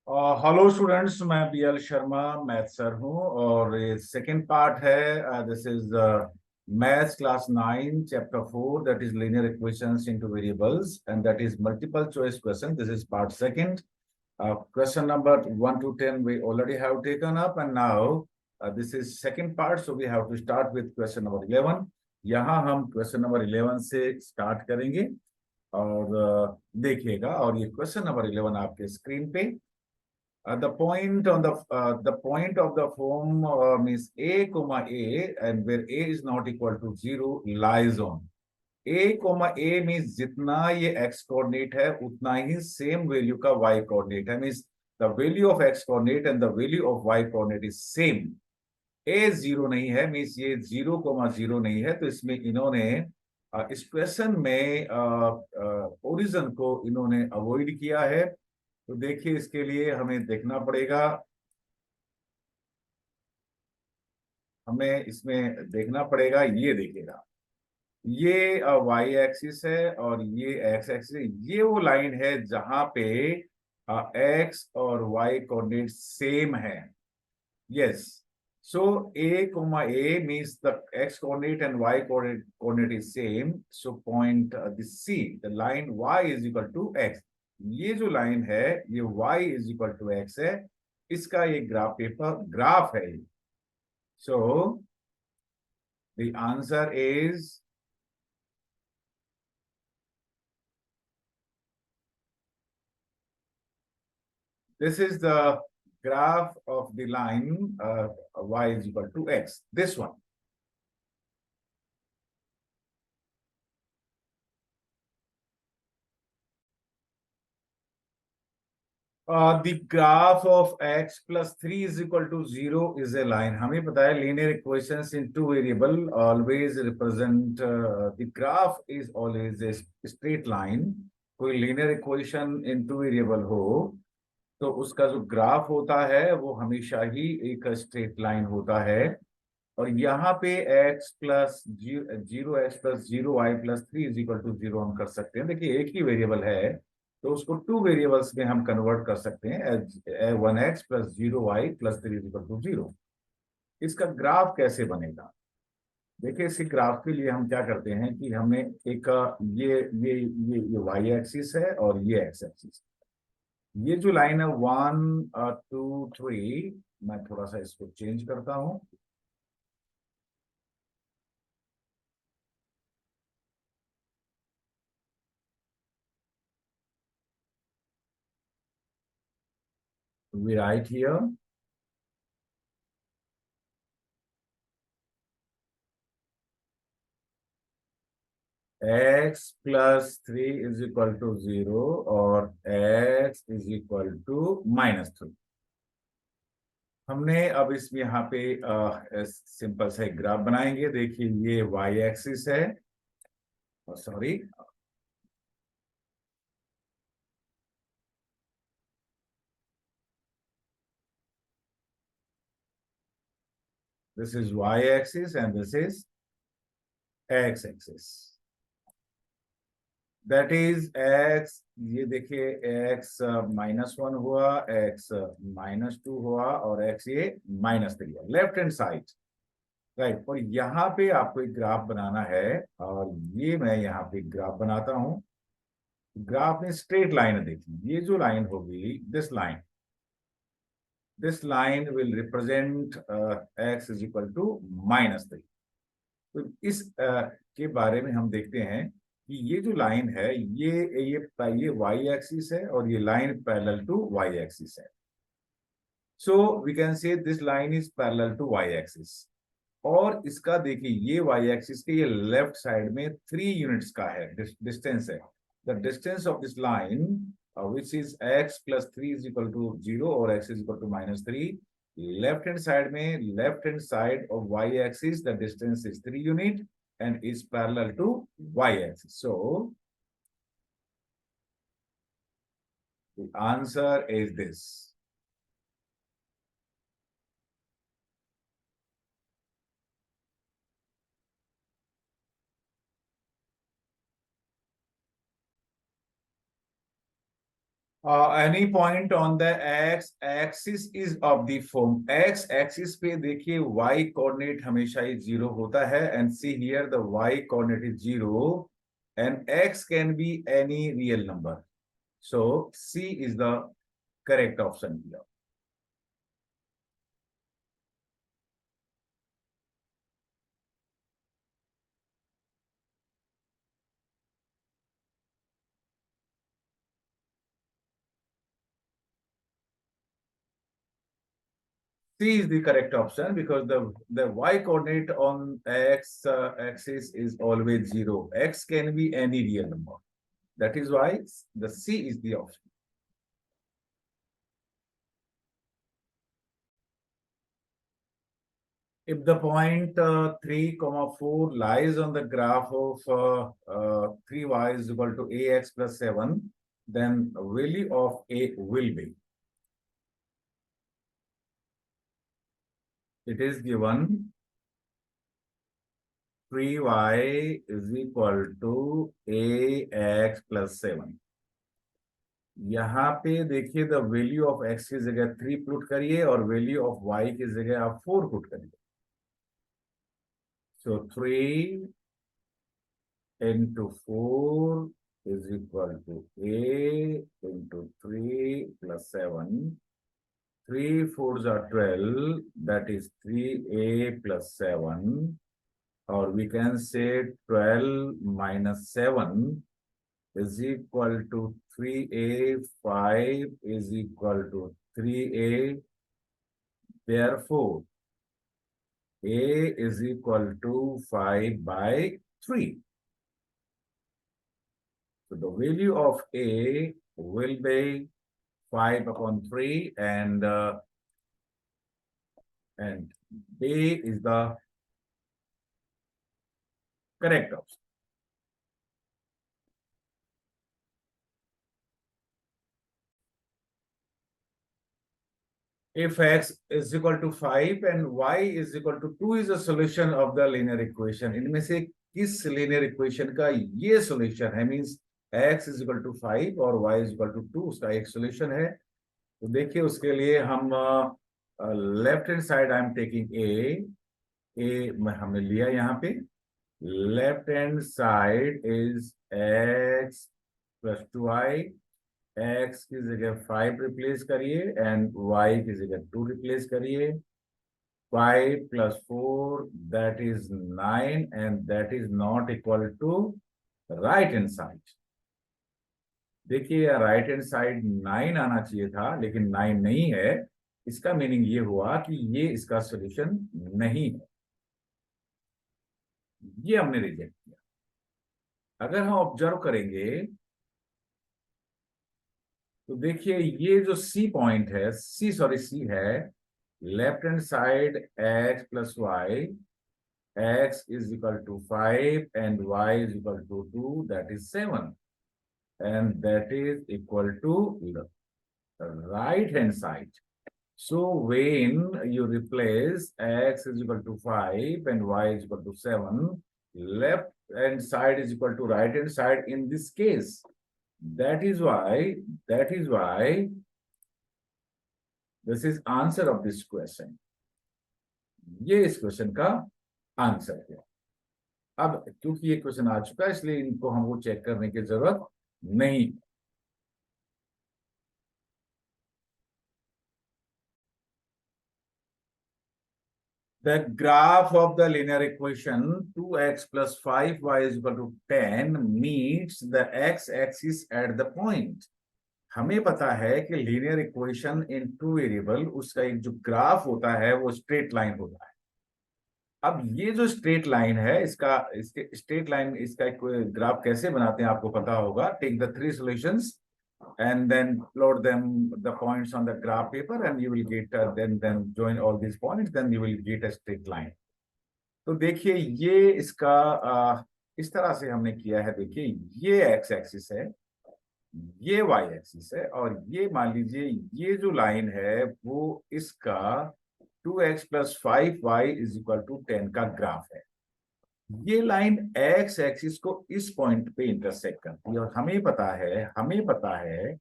Hello students, मैं BL Sharma math sir हूँ और ये सेकंड पार्ट है। This is maths class 9 chapter 4, that is linear equations into variables and that is multiple choice question. This is part second. Question number 1 to 10 we already have taken up, and now this is second part, so we have to start with question number 11. यहाँ हम question number 11 से start करेंगे और देखिएगा. और ये question number 11 आपके screen पे. The point of the form means a comma a, and where a is not equal to 0 lies on a comma a means जितना ये x coordinate है उतना ही सेम वैल्यू का y coordinate है. Means the value of x coordinate and the value of y coordinate is same. a zero नहीं है, means ये 0,0 नहीं है. तो इसमें इन्होंने इस क्वेश्चन में ओरिजिन को इन्होंने अवॉइड किया है. तो देखिए, इसके लिए हमें देखना पड़ेगा. हमें इसमें देखना पड़ेगा. ये देखिएगा, ये वाई एक्सिस है और ये एक्स एक्सिस है. ये वो लाइन है जहां पे एक्स और वाई कोऑर्डिनेट सेम है. Yes. So a comma a means the x coordinate and y coordinate is same. So point the C, the line y is equal to x. ये जो लाइन है ये y is equal to x है. इसका ये graph है. So the answer is this is the graph of the line y is equal to x. This one. The graph of x plus 3 is equal to 0 is a line. हमें पता है linear equations in two variable always represent the graph is always a straight line. कोई linear equation in two variable हो तो उसका जो graph होता है वो हमेशा ही एक स्ट्रेट लाइन होता है. और यहाँ पे x plus 0 is equal to 0 हम कर सकते हैं. देखिए, एक ही वेरिएबल है तो उसको टू वेरिएबल्स में हम कन्वर्ट कर सकते हैं. 1x plus 0y plus 3 is equal to 0. इसका ग्राफ कैसे बनेगा? देखिए, इसी ग्राफ के लिए हम क्या करते हैं कि हमें एक ये वाई एक्सिस है और ये एक्स एक्सिस. ये जो लाइन है 1 2 3, मैं थोड़ा सा इसको चेंज करता हूं. We write here x plus 3 is equal to 0 और x is equal to -3. हमने अब इसमें यहाँ पे सिंपल सा एक ग्राफ बनाएंगे. देखिए, ये y एक्सिस है. Sorry, this is y axis and this is x axis. That is x. ये देखिए, x -1 हुआ, x -2 हुआ और x ये -3 हुआ. Left hand side, right. और यहाँ पे आपको एक ग्राफ बनाना है और ये मैं यहाँ पे ग्राफ बनाता हूँ. ग्राफ में स्ट्रेट लाइन है. देखिए, ये जो लाइन होगी, this line will represent x is equal to -3. तो इस के बारे में हम देखते हैं कि ये जो लाइन है ये y एक्सिस है और ये line parallel to y axis है. So we can say this line is parallel to y axis. और इसका देखिए, ये y एक्सिस के ये लेफ्ट साइड में 3 यूनिट्स का है डिस्टेंस है. The distance of this line which is x plus 3 is equal to 0 or x is equal to -3. Left hand side में, left hand side of y axis the distance is 3 unit and is parallel to y axis. So the answer is this. Any point on the x axis is of the form, x axis पे देखिए y coordinate हमेशा ही zero होता है, and see here the y coordinate is zero and x can be any real number, so C is the correct option here. C is the correct option because the y coordinate on x axis is always zero. X can be any real number. That is why the C is the option. If the point 3, 4 lies on the graph of 3y is equal to ax plus 7, then value of a will be. It is given 3y is equal to ax plus 7. यहाँ पे देखिए the value of x की जगह 3 put करिए और value of Y की जगह आप 4 पुट करिए. सो 3 into 4 is equal to a into 3 plus 7. 3 4s are 12, that is 3a plus 7, or we can say 12 minus 7 is equal to 3a, 5 is equal to 3a. Therefore, a is equal to 5 by 3. So the value of a will be 5 upon 3, and b is the correct option. If x is equal to 5 and y is equal to 2 is a solution of the linear equation. इनमें से किस linear equation का ये solution है, means x is equal to 5 और y is equal to 2 उसका एक solution है. तो देखिए उसके लिए हम left hand side I am taking a हमने लिया यहाँ पे. Left hand side is x plus 2i. x की जगह 5 रिप्लेस करिए एंड y की जगह 2 रिप्लेस करिए. 5 plus 4 that is 9 and that is not equal to right hand side. देखिए राइट हैंड साइड 9 आना चाहिए था लेकिन 9 नहीं है. इसका मीनिंग ये हुआ कि ये इसका सॉल्यूशन नहीं है, ये हमने रिजेक्ट किया. अगर हम ऑब्जर्व करेंगे तो देखिए ये जो सी पॉइंट है, सी है, left hand side x plus y, x is equal to 5 and y is equal to 2, that is 7, and that is equal to the right hand side. So when you replace x is equal to 5 and y is equal to 7, left hand side is equal to right hand side in this case. That is why this is answer of this question. ये इस question का answer है. अब क्योंकि ये question आ चुका है इसलिए इनको हमको चेक करने की जरूरत नहीं. The graph of the linear equation 2x plus 5y is equal to 10 meets the x-axis at the point. हमें पता है कि linear equation in two variable उसका एक जो ग्राफ होता है वो स्ट्रेट लाइन होता है. अब ये जो स्ट्रेट लाइन है इसके स्ट्रेट लाइन इसका एक ग्राफ कैसे बनाते हैं आपको पता होगा. Take the 3 solutions and then plot them the points on the graph paper and you will get then join all these points, then you will get a straight line. तो देखिए ये इसका इस तरह से हमने किया है. देखिए ये x एक्सिस है, ये y एक्सिस है, और ये मान लीजिए ये जो लाइन है वो इसका 2x plus 5y is equal to 10 का ग्राफ है. ये लाइन x एक्सिस को इस पॉइंट पे इंटरसेक्ट करती है और हमें पता है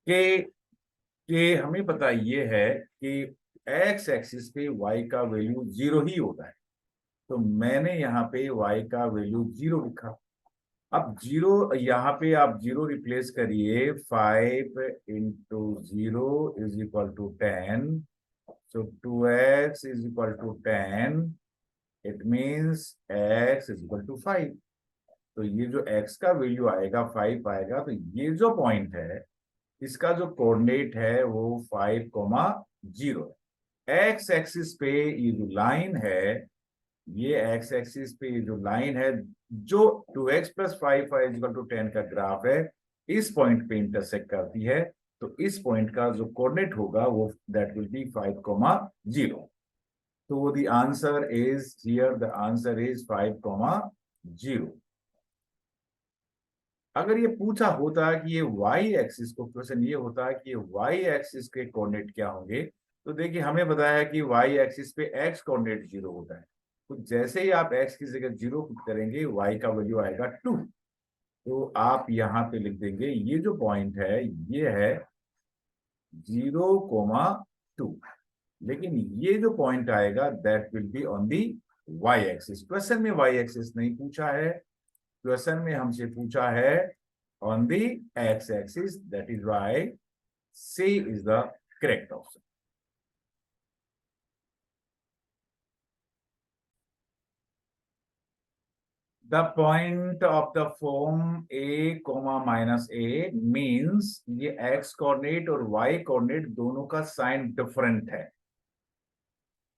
के हमें पता ये है कि एक्स एक्सिस पे वाई का वैल्यू 0 ही होता है, तो मैंने यहाँ पे वाई का वैल्यू 0 लिखा। अब 0 यहाँ पे आप 0 रिप्लेस करिए, 5 × 0 = 10, so 2x = 10, it means x = 5। तो ये जो x का वैल्यू आएगा 5 आएगा, तो ये जो पॉइंट है इसका जो कोऑर्डिनेट है वो 5,0 है। एक्स एक्सिस पे ये जो लाइन है, ये एक्स एक्सिस पे ये जो लाइन है जो 2x + 5 = 10 का ग्राफ है, इस पॉइंट पे इंटरसेक्ट करती है। तो इस पॉइंट का जो कोऑर्डिनेट होगा वो दैट विल बी 5,0। तो the answer is here, the answer is 5,0। अगर ये पूछा होता कि ये वाई एक्सिस को, क्वेश्चन ये होता कि ये वाई एक्सिस के कोऑर्डिनेट क्या होंगे, तो देखिए हमें बताया कि वाई एक्सिस पे एक्स कोऑर्डिनेट 0 होता है। तो जैसे ही आप एक्स की जगह 0 पुट करेंगे, वाई का वैल्यू आएगा 2। तो आप यहाँ पे लिख देंगे ये जो पॉइंट है ये है 0,2, लेकिन ये जो पॉइंट आएगा that will be on the y axis. Question में वाई एक्सिस नहीं पूछा है, क्वेश्चन में हमसे पूछा है on the x-axis, that is why C is the correct option. The point of the form a, minus a means ये x coordinate और y कोऑर्डिनेट दोनों का साइन डिफरेंट है।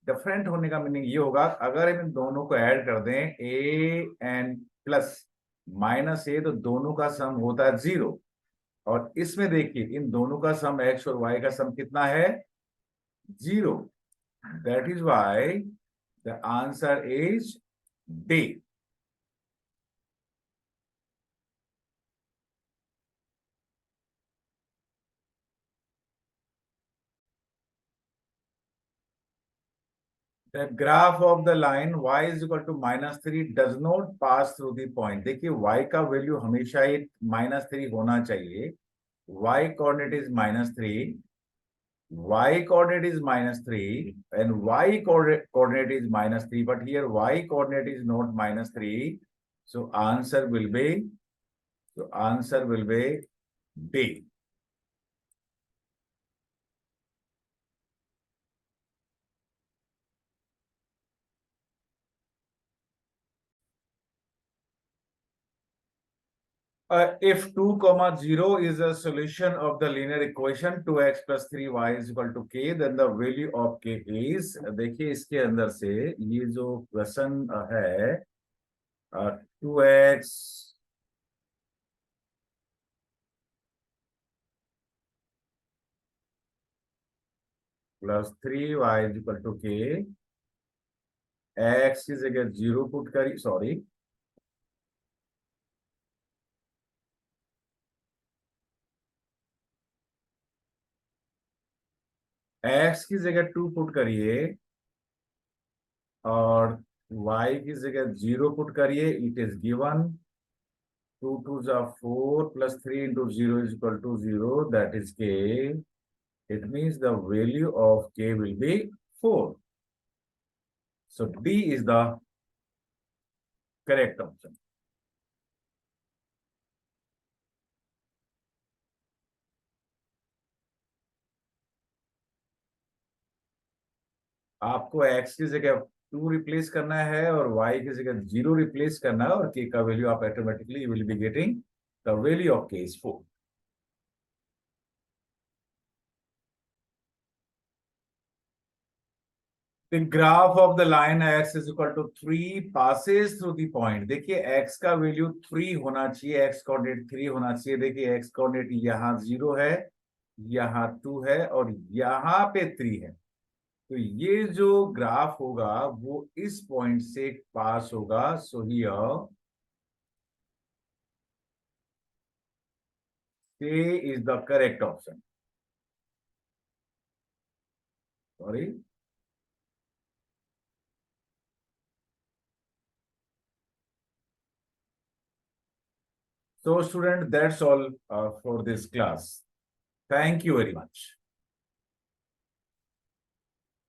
डिफरेंट होने का मीनिंग ये होगा, अगर हम इन दोनों को ऐड कर दें a and plus minus a, तो दोनों का सम होता है 0। और इसमें देखिए इन दोनों का सम x और y का सम कितना है? 0। That is why the answer is D. The graph of the line y is equal to -3 does not pass through the point. देखिए y का वैल्यू हमेशा ही -3 होना चाहिए। y coordinate is -3, y coordinate is -3 and y coordinate is -3, but here y coordinate is not -3, so answer will be D. If 2, 0 is a solution of the linear equation 2x + 3y is equal to k, then the value of k is, देखिए इसके अंदर से ये जो question है 2x + 3y is equal to k, x की जगह 0 put करी, सॉरी x की जगह 2 पुट करिए और y की जगह 0 पुट करिए, it is given 2 2s are 4 + 3 × 0 is equal to 0, that is k. It means the value of k will be 4. So D is the correct option. आपको x की जगह 2 रिप्लेस करना है और y की जगह 0 रिप्लेस करना है, और k का वैल्यू आप automatically will be getting the value of k is 4. The graph of the line x is equal to 3 passes through the point. देखिए x का वैल्यू 3 होना चाहिए, x कोऑर्डिनेट 3 होना चाहिए। देखिए x कोऑर्डिनेट यहाँ 0 है, यहाँ 2 है और यहाँ पे 3 है। तो ये जो ग्राफ होगा वो इस पॉइंट से पास होगा। So here A is the correct option. Sorry. So student, that's all for this class. Thank you very much.